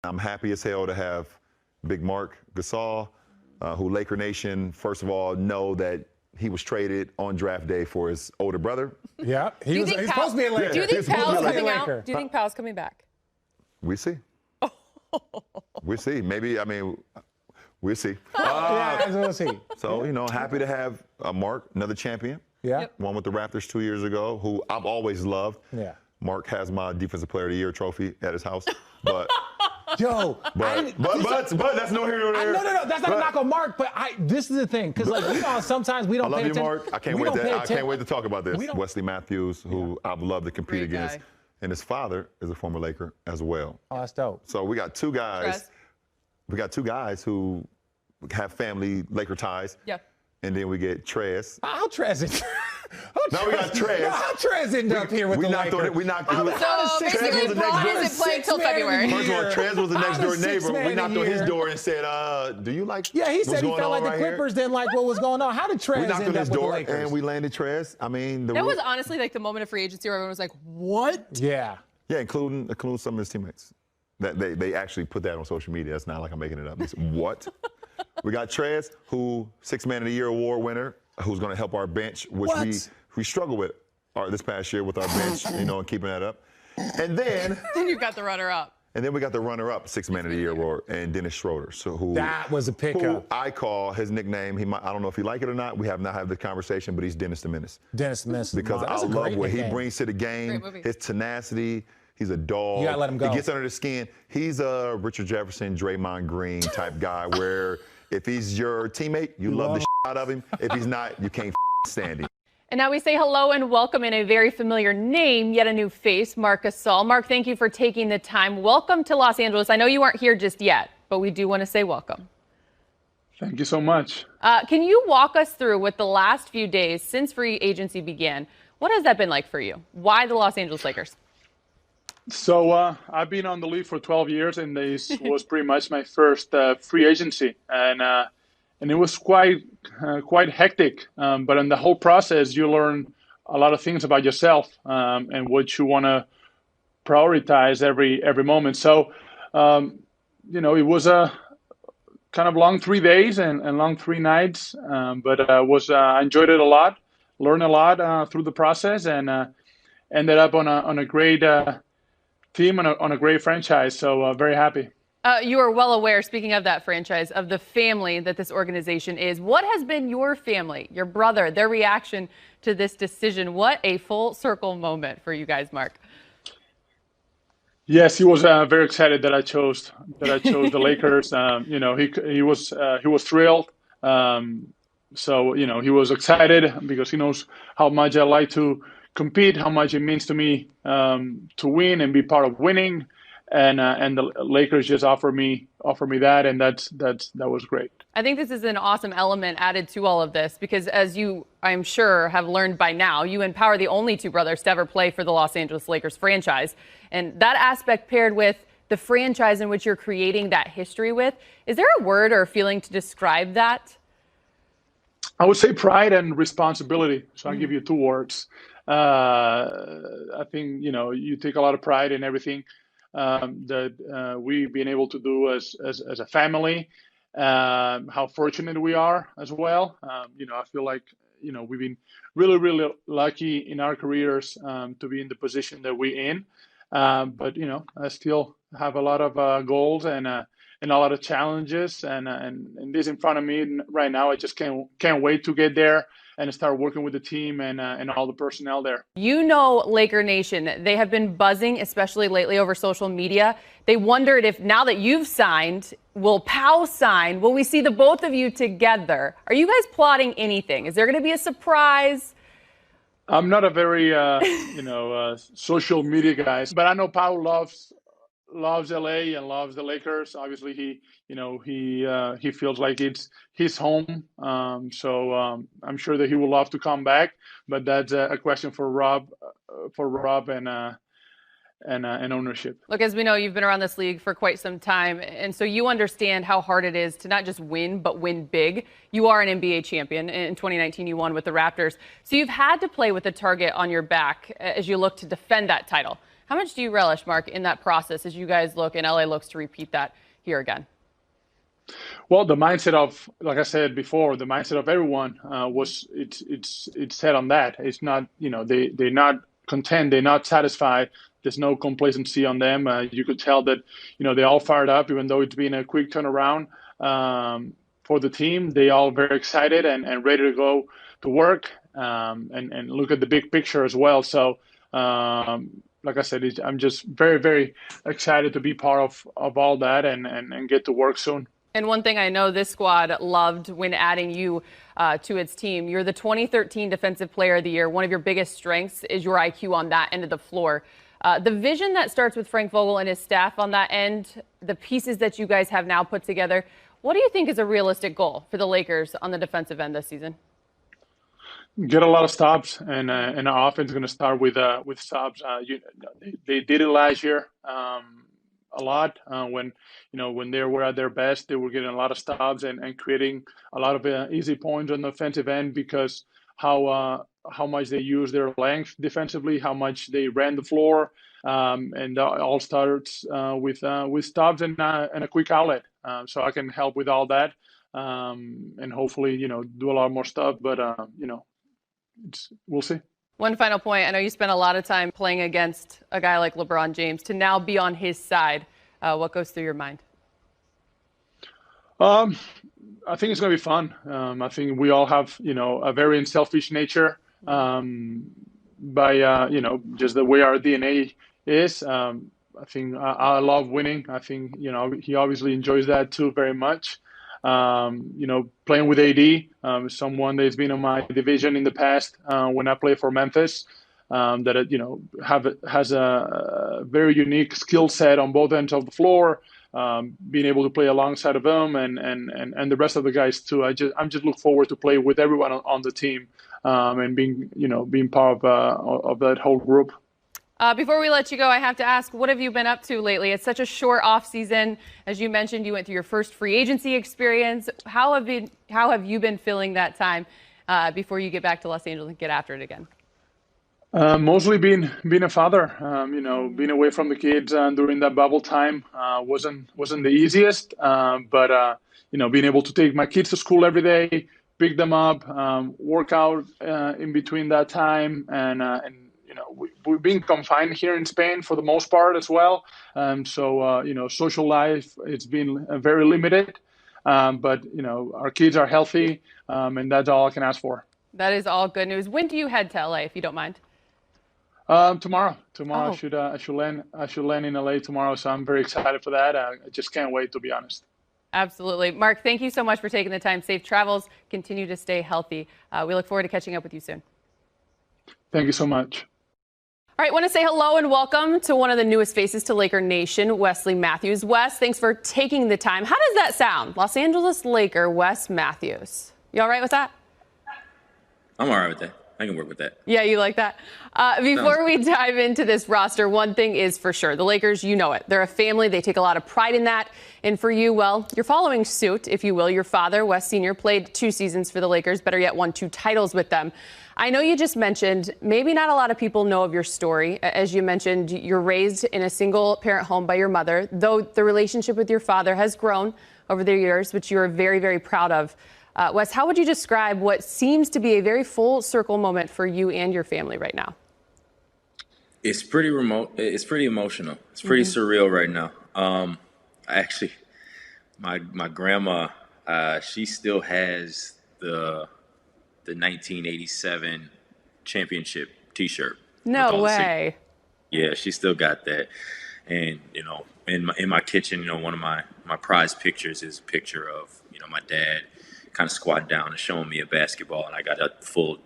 I'm happy as hell to have Big Mark Gasol, who Laker Nation, first of all, know that he was traded on draft day for his older brother. Yeah, he's supposed to be a Laker. Do you think Powell's coming out? Do you think Powell's coming back? We see. We see. Maybe, I mean, we'll see. Yeah, we'll see. So, you know, happy to have Mark, another champion. Yeah. Yep. Won with the Raptors 2 years ago, who I've always loved. Yeah. Mark has my Defensive Player of the Year trophy at his house. But Joe, but that's no here nor there. No, that's not a knock on Mark, but this is the thing, because like, you know, sometimes we don't I pay love you, attention. Mark. I can't wait to talk about this. Wesley Matthews, who I've loved to compete Great against, guy. and his father is a former Laker as well. Oh, that's dope. So we got two guys. Trez. We got two guys who have family Laker ties. Yeah. And then we get Trez. How Trez it? Now we got Trez. How Trez ended up here with the Lakers? We knocked So basically, Braun isn't playing till February. First of all, Trez was the next door neighbor. We knocked on his year. door and said, "Do you like?" Yeah, he said he felt like the right Clippers didn't like what was going on. How did Trez We knocked end on his up with the door Lakers? and we landed Trez. I mean, That was honestly like the moment of free agency where everyone was like, "What?" Yeah. Yeah, including some of his teammates. That they actually put that on social media. It's not like I'm making it up. They said, what? We got Trez, who 6th Man of the Year award winner, who's going to help our bench, which we struggled with this past year with our bench, you know, and keeping that up. And then You've got the runner-up. And then we got the runner-up 6th Man of the Year award, and Dennis Schroeder. So that was a pickup. Who I call his nickname. I don't know if you like it or not. We have not had the conversation, but he's Dennis the Menace. Dennis the Menace. Because I love what he brings to the game. Great movie. His tenacity. He's a dog. You gotta let him go. He gets under the skin. He's a Richard Jefferson, Draymond Green type guy where if he's your teammate, you love the shit out of him. If he's not, you can't stand him. And now we say hello and welcome in a very familiar name, yet a new face, Marc Gasol. Mark, thank you for taking the time. Welcome to Los Angeles. I know you aren't here just yet, but we do want to say welcome. Thank you so much. Can you walk us through what the last few days since free agency began, what has that been like for you? Why the Los Angeles Lakers? So I've been on the league for 12 years, and this was pretty much my first free agency, and it was quite hectic. But in the whole process, you learn a lot of things about yourself and what you want to prioritize every moment. So you know, it was a kind of long 3 days and long 3 nights, but I enjoyed it a lot, learned a lot through the process, and ended up on a great team and on a great franchise. So very happy. You are well aware, speaking of that franchise, of the family that this organization is. What has been your family, your brother, their reaction to this decision? What a full circle moment for you guys, Mark. Yes, he was very excited that I chose the Lakers. You know, he was thrilled. So you know, he was excited because he knows how much I like to compete, how much it means to me to win and be part of winning, and the Lakers just offered me that, and that was great. I think this is an awesome element added to all of this because, as you, I'm sure, have learned by now, you empower the only two brothers to ever play for the Los Angeles Lakers franchise, and that aspect paired with the franchise in which you're creating that history with. Is there a word or a feeling to describe that? I would say pride and responsibility. So I'll give you 2 words. I think, you know, you take a lot of pride in everything that we've been able to do as a family, how fortunate we are as well. You know, I feel like, you know, we've been really, really lucky in our careers to be in the position that we're in. But, you know, I still have a lot of goals and a lot of challenges, and this in front of me right now. I just can't wait to get there and start working with the team and all the personnel there. You know, Laker Nation, they have been buzzing, especially lately over social media. They wondered if now that you've signed, will Pau sign? Will we see the both of you together? Are you guys plotting anything? Is there going to be a surprise? I'm not a very, you know, social media guy, but I know Pau loves LA and loves the Lakers. Obviously, he feels like it's his home. So I'm sure that he will love to come back. But that's a question for Rob and ownership. Look, as we know, you've been around this league for quite some time, and so you understand how hard it is to not just win, but win big. You are an NBA champion. In 2019, you won with the Raptors. So you've had to play with a target on your back as you look to defend that title. How much do you relish, Mark, in that process as you guys look and LA looks to repeat that here again? Well, the mindset of, like I said before, the mindset of everyone was it's set on that. It's not, they're not content, they're not satisfied. There's no complacency on them. You could tell that, they're all fired up, even though it's been a quick turnaround for the team. They all very excited and ready to go to work and look at the big picture as well. So, like I said, I'm just very, very excited to be part of all that and get to work soon. And one thing I know this squad loved when adding you to its team, you're the 2013 Defensive Player of the Year. One of your biggest strengths is your IQ on that end of the floor. The vision that starts with Frank Vogel and his staff on that end, the pieces that you guys have now put together, what do you think is a realistic goal for the Lakers on the defensive end this season? Get a lot of stops, and our offense is going to start with stops. They did it last year. A lot when they were at their best, they were getting a lot of stops and creating a lot of easy points on the offensive end because how much they use their length defensively, how much they ran the floor, and all starts with stops and a quick outlet. So I can help with all that and hopefully do a lot more stuff. But we'll see. One final point. I know you spent a lot of time playing against a guy like LeBron James. To now be on his side, what goes through your mind? I think it's going to be fun. I think we all have, a very unselfish nature by, just the way our DNA is. I think I love winning. I think, he obviously enjoys that too very much. Playing with AD, someone that's been in my division in the past when I played for Memphis, that has a very unique skill set on both ends of the floor. Being able to play alongside of him and the rest of the guys too. I'm just look forward to play with everyone on the team and being part of that whole group. Before we let you go, I have to ask, what have you been up to lately? It's such a short off season. As you mentioned, you went through your first free agency experience. How have you been filling that time before you get back to Los Angeles and get after it again? Mostly being a father. Being away from the kids during that bubble time wasn't the easiest. But being able to take my kids to school every day, pick them up, work out in between that time, and we've been confined here in Spain for the most part as well. So social life, it's been very limited. But our kids are healthy, and that's all I can ask for. That is all good news. When do you head to LA, if you don't mind? Tomorrow. Oh. I should land in LA tomorrow. So I'm very excited for that. I just can't wait, to be honest. Absolutely. Mark, thank you so much for taking the time. Safe travels. Continue to stay healthy. We look forward to catching up with you soon. Thank you so much. All right, want to say hello and welcome to one of the newest faces to Laker Nation, Wesley Matthews. Wes, thanks for taking the time. How does that sound? Los Angeles Laker, Wes Matthews. You all right with that? I'm all right with that. I can work with that. Yeah, you like that? Before we dive into this roster, one thing is for sure. The Lakers, you know it. They're a family. They take a lot of pride in that. And for you, well, you're following suit, if you will. Your father, Wes Sr., played 2 seasons for the Lakers, better yet, won 2 titles with them. I know you just mentioned maybe not a lot of people know of your story. As you mentioned, you're raised in a single-parent home by your mother, though the relationship with your father has grown over the years, which you are very, very proud of. Wes, how would you describe what seems to be a very full circle moment for you and your family right now? It's pretty remote. It's pretty emotional. It's pretty surreal right now. Actually, my grandma, she still has the 1987 championship T-shirt. No way. Yeah, she still got that. And in my kitchen, one of my prized pictures is a picture of my dad kind of squatting down and showing me a basketball, and I got a full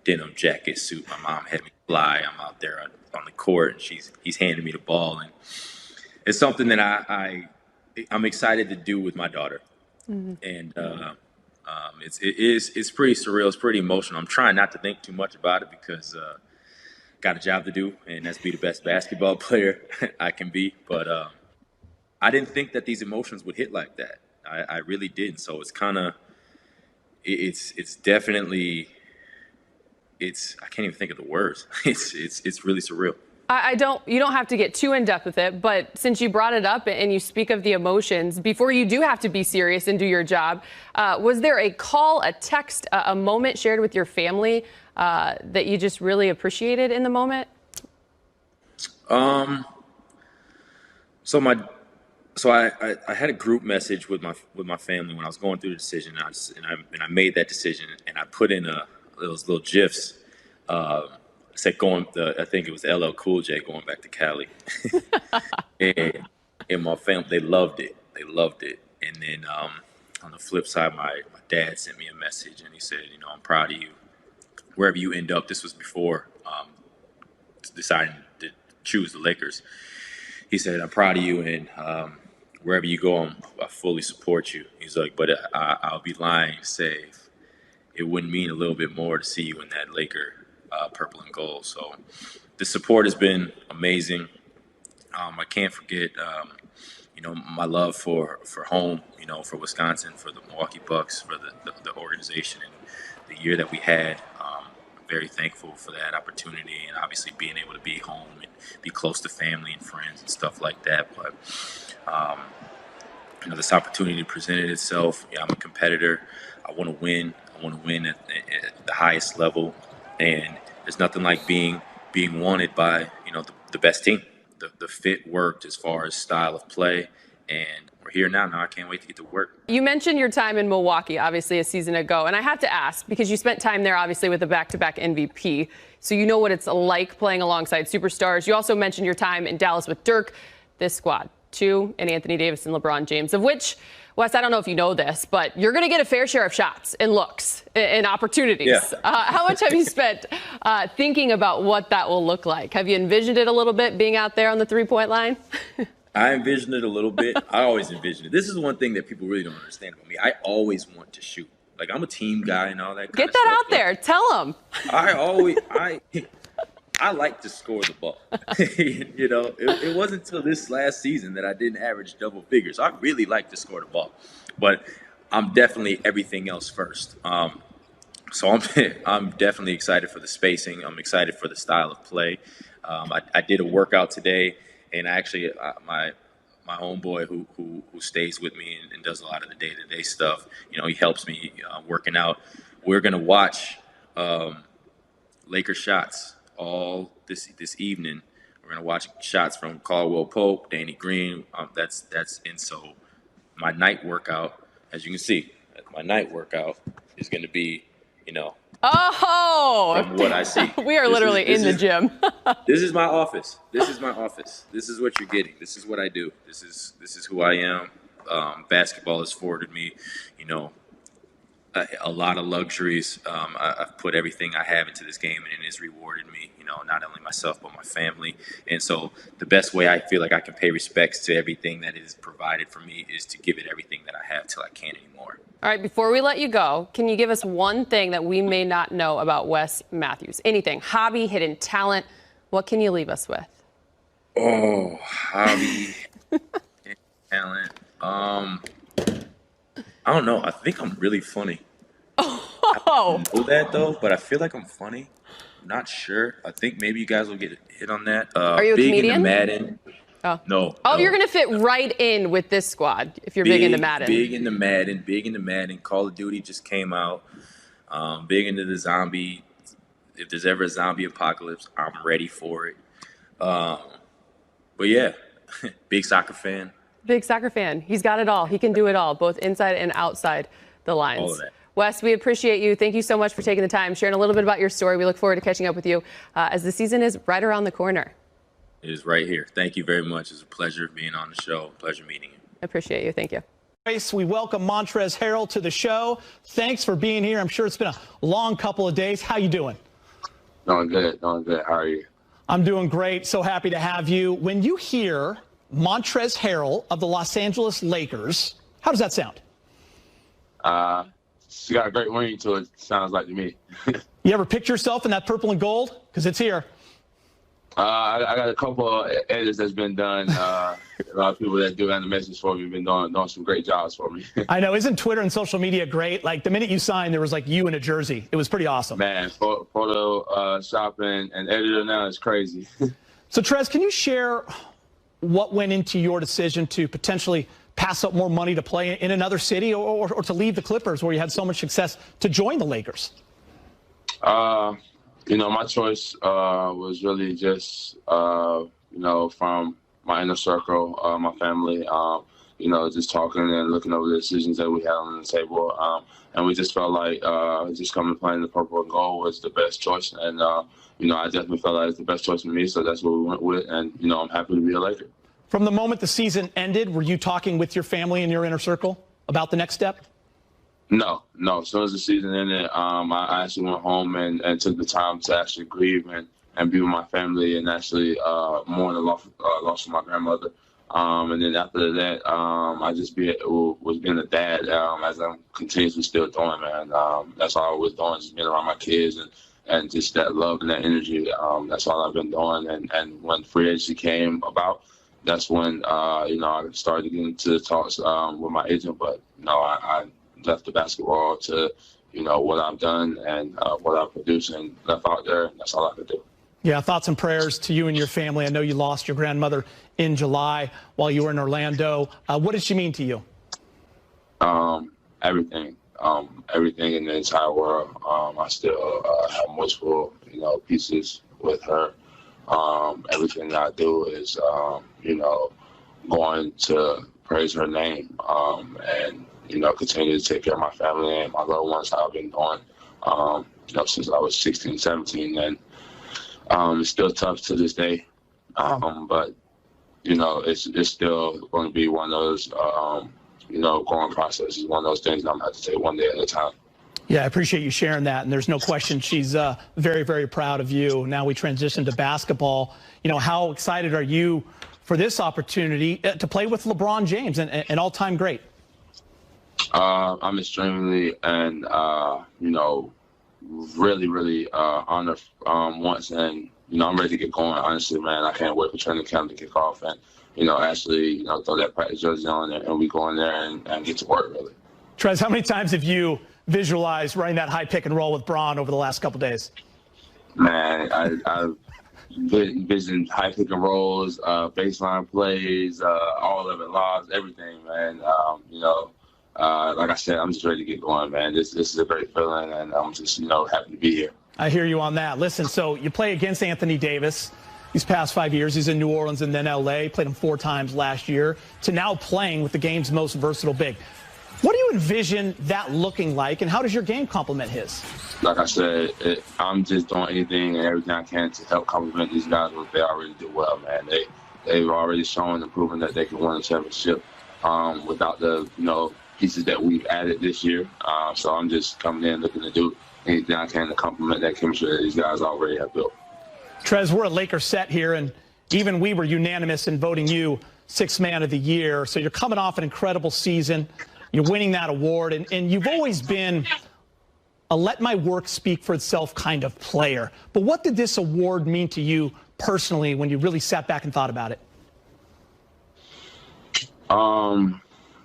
denim jacket suit. My mom had me fly. I'm out there on the court, and he's handing me the ball, and it's something that I'm excited to do with my daughter. And it's pretty surreal. It's pretty emotional. I'm trying not to think too much about it because got a job to do, and that's be the best basketball player I can be. But I didn't think that these emotions would hit like that. I really didn't. So it's kind of, it's definitely, I can't even think of the words. It's really surreal. You don't have to get too in depth with it, but since you brought it up and you speak of the emotions, before you do have to be serious and do your job, was there a call, a text, a moment shared with your family that you just really appreciated in the moment? So I had a group message with my family when I was going through the decision, and I made that decision, and I put in those little gifs. Said I think it was LL Cool J going back to Cali, and my family, they loved it. And then on the flip side, my dad sent me a message, and he said, I'm proud of you wherever you end up. This was before deciding to choose the Lakers. He said, I'm proud of you, and wherever you go, I fully support you. He's like, but I'll be lying to say it wouldn't mean a little bit more to see you in that Laker purple and gold. So the support has been amazing. I can't forget, my love for home, for Wisconsin, for the Milwaukee Bucks, for the organization and the year that we had. I'm very thankful for that opportunity, and obviously being able to be home and be close to family and friends and stuff like that. But this opportunity presented itself. I'm a competitor. I want to win. I want to win at the highest level, and there's nothing like being wanted by the best team. The fit worked as far as style of play, and we're here now. Now I can't wait to get to work. You mentioned your time in Milwaukee, obviously a season ago, and I have to ask because you spent time there, obviously with a back-to-back MVP, so you know what it's like playing alongside superstars. You also mentioned your time in Dallas with Dirk, this squad, two, and Anthony Davis and LeBron James, of which, Wes, I don't know if you know this, but you're going to get a fair share of shots and looks and opportunities. Yeah. How much have you spent thinking about what that will look like? Have you envisioned it a little bit, being out there on the three-point line? I envisioned it a little bit. I always envisioned it. This is one thing that people really don't understand about me. I always want to shoot. Like, I'm a team guy and all that kind of stuff. Get that out there. Tell them. I like to score the ball. It wasn't until this last season that I didn't average double figures. I really like to score the ball, but I'm definitely everything else first. So I'm definitely excited for the spacing. I'm excited for the style of play. I did a workout today, and actually my homeboy who stays with me and does a lot of the day-to-day stuff, he helps me working out. We're gonna watch Laker shots all this evening. We're gonna watch shots from Caldwell Pope, Danny Green. That's and so my night workout, as you can see, my night workout is gonna be, from what I see. We are literally in the gym. This is my office. This is my office. This is what you're getting. This is what I do. This is who I am. Basketball has afforded me, a lot of luxuries. I've put everything I have into this game, and it has rewarded me, not only myself, but my family. And so the best way I feel like I can pay respects to everything that is provided for me is to give it everything that I have till I can't anymore. All right, before we let you go, can you give us one thing that we may not know about Wes Matthews? Anything, hobby, hidden talent, what can you leave us with? Oh, hobby, hidden talent. I don't know. I think I'm really funny. Oh. I don't know that, though, but I feel like I'm funny. I'm not sure. I think maybe you guys will get a hit on that. Are you a big comedian? Into Madden. Oh. No. Oh, no. You're going to fit right in with this squad if you're big into Madden. Big into Madden. Call of Duty just came out. Big into the zombie. If there's ever a zombie apocalypse, I'm ready for it. But yeah, big soccer fan. Big soccer fan. He's got it all. He can do it all, both inside and outside the lines. All of that. Wes, we appreciate you. Thank you so much for taking the time, sharing a little bit about your story. We look forward to catching up with you as the season is right around the corner. It is right here. Thank you very much. It's a pleasure being on the show. Pleasure meeting you. I appreciate you. Thank you. We welcome Montrezl Harrell to the show. Thanks for being here. I'm sure it's been a long couple of days. How you doing? Doing good. How are you? I'm doing great. So happy to have you. When you hear Montrezl Harrell of the Los Angeles Lakers, how does that sound? She got a great ring to it, sounds like to me. You ever picture yourself in that purple and gold? Because it's here. I got a couple of edits that's been done. A lot of people that do animations for me have been doing some great jobs for me. I know. Isn't Twitter and social media great? Like, the minute you signed, there was, like, you in a jersey. It was pretty awesome. Man, photo shopping and editor now is crazy. So, Trez, can you share what went into your decision to potentially pass up more money to play in another city or to leave the Clippers where you had so much success to join the Lakers? My choice was really just, from my inner circle, my family, just talking and looking over the decisions that we had on the table. And we just felt like just coming and playing the purple and gold was the best choice. And, I definitely felt like it's the best choice for me, so that's what we went with. And, I'm happy to be a Laker. From the moment the season ended, were you talking with your family and your inner circle about the next step? No. As soon as the season ended, I actually went home and took the time to actually grieve and be with my family and actually mourn the loss of my grandmother. And then after that, I just was being a dad as I'm continuously still doing, man. That's all I was doing, just being around my kids and just that love and that energy. That's all I've been doing. And when free agency came about, that's when, I started getting into talks with my agent. But, I left the basketball to, what I've done and what I've produced and left out there. And that's all I could do. Yeah, thoughts and prayers to you and your family. I know you lost your grandmother in July while you were in Orlando. What did she mean to you? Everything. Everything in the entire world. I still have multiple, pieces with her. Everything that I do is, going to praise her name and, continue to take care of my family and my loved ones, how I've been doing, since I was 16, 17. And it's still tough to this day. But, it's still going to be one of those, growing processes, one of those things that I'm going to have to take one day at a time. Yeah, I appreciate you sharing that. And there's no question she's very, very proud of you. Now we transition to basketball. How excited are you for this opportunity to play with LeBron James, an all-time great? I'm extremely and, really, really honored once. And, I'm ready to get going. Honestly, man, I can't wait for training camp to kick off and, actually, throw that practice jersey on and we go in there and get to work, really. Trez, how many times have you visualized running that high pick and roll with Bron over the last couple days? Man, I've visioned high pick and rolls, baseline plays, all of it, lobs, everything, man. Like I said, I'm just ready to get going, man. This is a great feeling, and I'm just, happy to be here. I hear you on that. Listen, so you play against Anthony Davis these past 5 years. He's in New Orleans and then L.A., played him 4 times last year, to now playing with the game's most versatile big. What do you envision that looking like, and how does your game complement his? Like I said, I'm just doing anything and everything I can to help complement these guys what they already do well, man. They've already shown and proven that they can win a championship without the, pieces that we've added this year. So I'm just coming in looking to do anything I can to complement that chemistry that these guys already have built. Trez, we're a Lakers set here, and even we were unanimous in voting you 6th Man of the Year. So you're coming off an incredible season. You're winning that award, and you've always been a let my work speak for itself kind of player. But what did this award mean to you personally when you really sat back and thought about it?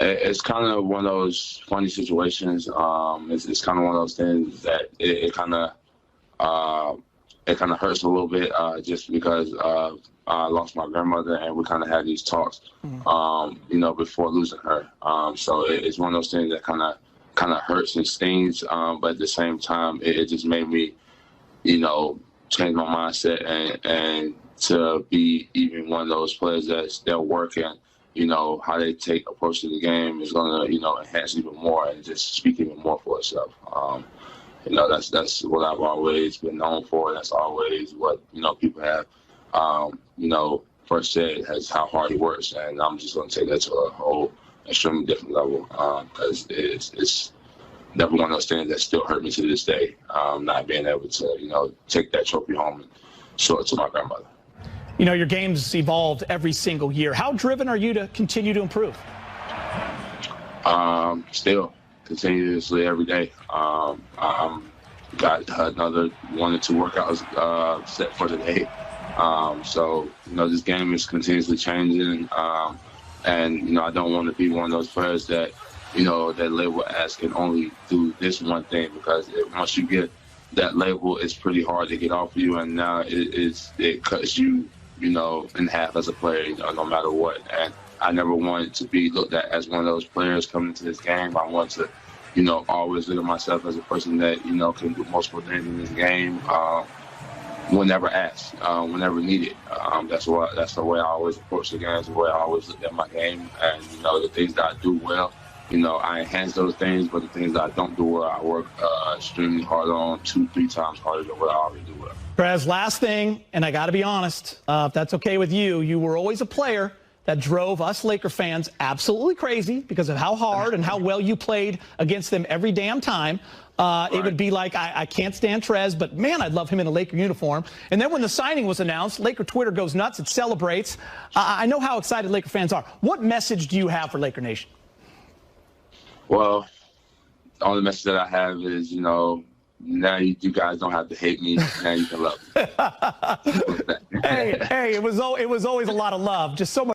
It's kind of one of those funny situations. It's kind of one of those things that it kind of hurts a little bit just because I lost my grandmother and we kind of had these talks, before losing her. So it's one of those things that kind of hurts and stings. But at the same time, it just made me, change my mindset and to be even one of those players that's still working. How they approach to the game is going to, enhance even more and just speak even more for itself. That's what I've always been known for. That's always what, people have, first said as how hard he works. And I'm just going to take that to a whole extremely different level because it's never one of those things that still hurt me to this day, not being able to, take that trophy home and show it to my grandmother. Your game's evolved every single year. How driven are you to continue to improve? Still, continuously every day. I'm got another 1 or 2 workouts set for today. So, this game is continuously changing. And, I don't want to be one of those players that, that label as can only do this one thing because once you get that label, it's pretty hard to get off of you. And now it cuts you in half as a player, no matter what. And I never wanted to be looked at as one of those players coming into this game. I want to, always look at myself as a person that, can do multiple things in this game. Whenever asked, whenever needed. That's the way I always approach the game. That's the way I always look at my game. And, the things that I do well, I enhance those things, but the things that I don't do well, I work extremely hard on, 2-3 times harder than what I already do well. Trez, last thing, and I got to be honest, if that's okay with you, you were always a player that drove us Laker fans absolutely crazy because of how hard and how well you played against them every damn time. Right. It would be like, I can't stand Trez, but man, I'd love him in a Laker uniform. And then when the signing was announced, Laker Twitter goes nuts. It celebrates. I know how excited Laker fans are. What message do you have for Laker Nation? Well, the only message that I have is, now you guys don't have to hate me. Now you can love me. Hey, it was always a lot of love. Just so much.